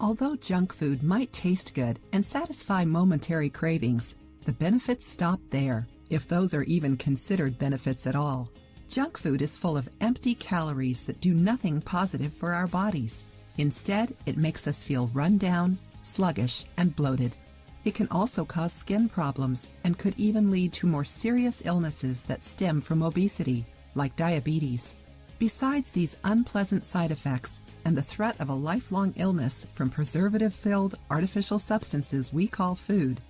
Although junk food might taste good and satisfy momentary cravings, the benefits stop there, if those are even considered benefits at all. Junk food is full of empty calories that do nothing positive for our bodies. Instead, it makes us feel run down, sluggish, and bloated. It can also cause skin problems and could even lead to more serious illnesses that stem from obesity, like diabetes. Besides these unpleasant side effects and the threat of a lifelong illness from preservative-filled artificial substances we call food,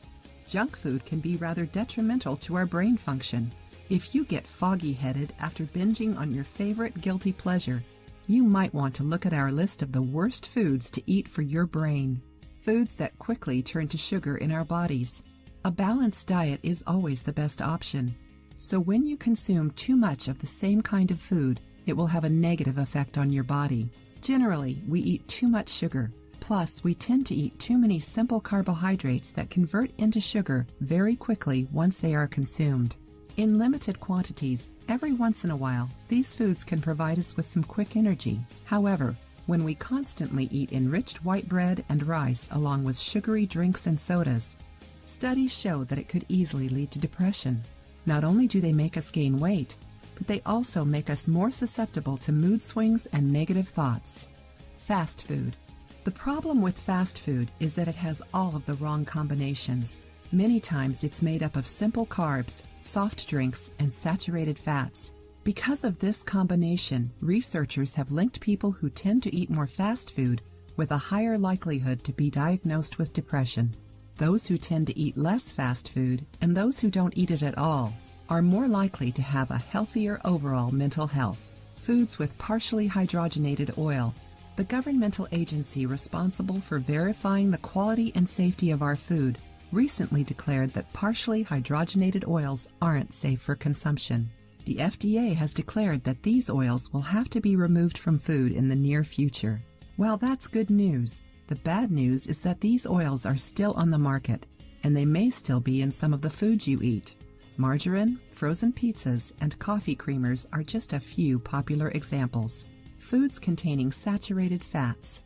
junk food can be rather detrimental to our brain function. If you get foggy-headed after binging on your favorite guilty pleasure, you might want to look at our list of the worst foods to eat for your brain. Foods that quickly turn to sugar in our bodies. A balanced diet is always the best option. So when you consume too much of the same kind of food, it will have a negative effect on your body. Generally, we eat too much sugar. Plus, we tend to eat too many simple carbohydrates that convert into sugar very quickly once they are consumed. In limited quantities, every once in a while, these foods can provide us with some quick energy. However, when we constantly eat enriched white bread and rice along with sugary drinks and sodas, studies show that it could easily lead to depression. Not only do they make us gain weight, but they also make us more susceptible to mood swings and negative thoughts. Fast food. The problem with fast food is that it has all of the wrong combinations. Many times it's made up of simple carbs, soft drinks, and saturated fats. Because of this combination, researchers have linked people who tend to eat more fast food with a higher likelihood to be diagnosed with depression. Those who tend to eat less fast food and those who don't eat it at all are more likely to have a healthier overall mental health. Foods with partially hydrogenated oil. The governmental agency responsible for verifying the quality and safety of our food recently declared that partially hydrogenated oils aren't safe for consumption. The FDA has declared that these oils will have to be removed from food in the near future. While that's good news, the bad news is that these oils are still on the market, and they may still be in some of the foods you eat. Margarine, frozen pizzas, and coffee creamers are just a few popular examples. Foods containing saturated fats.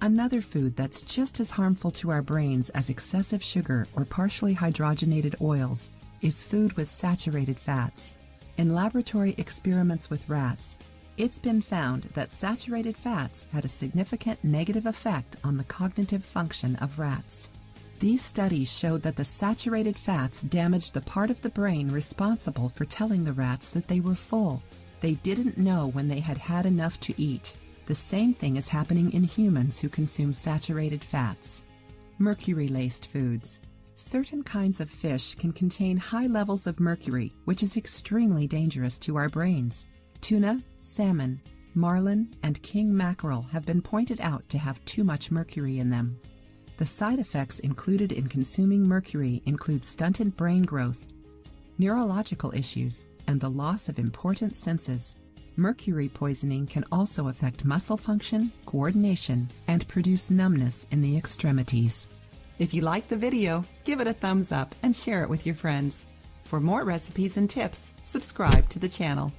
Another food that's just as harmful to our brains as excessive sugar or partially hydrogenated oils is food with saturated fats. In laboratory experiments with rats, it's been found that saturated fats had a significant negative effect on the cognitive function of rats. These studies showed that the saturated fats damaged the part of the brain responsible for telling the rats that they were full. They didn't know when they had had enough to eat. The same thing is happening in humans who consume saturated fats. Mercury-laced foods. Certain kinds of fish can contain high levels of mercury, which is extremely dangerous to our brains. Tuna, salmon, marlin, and king mackerel have been pointed out to have too much mercury in them. The side effects included in consuming mercury include stunted brain growth, neurological issues, and the loss of important senses. Mercury poisoning can also affect muscle function, coordination, and produce numbness in the extremities. If you liked the video, give it a thumbs up and share it with your friends. For more recipes and tips, subscribe to the channel.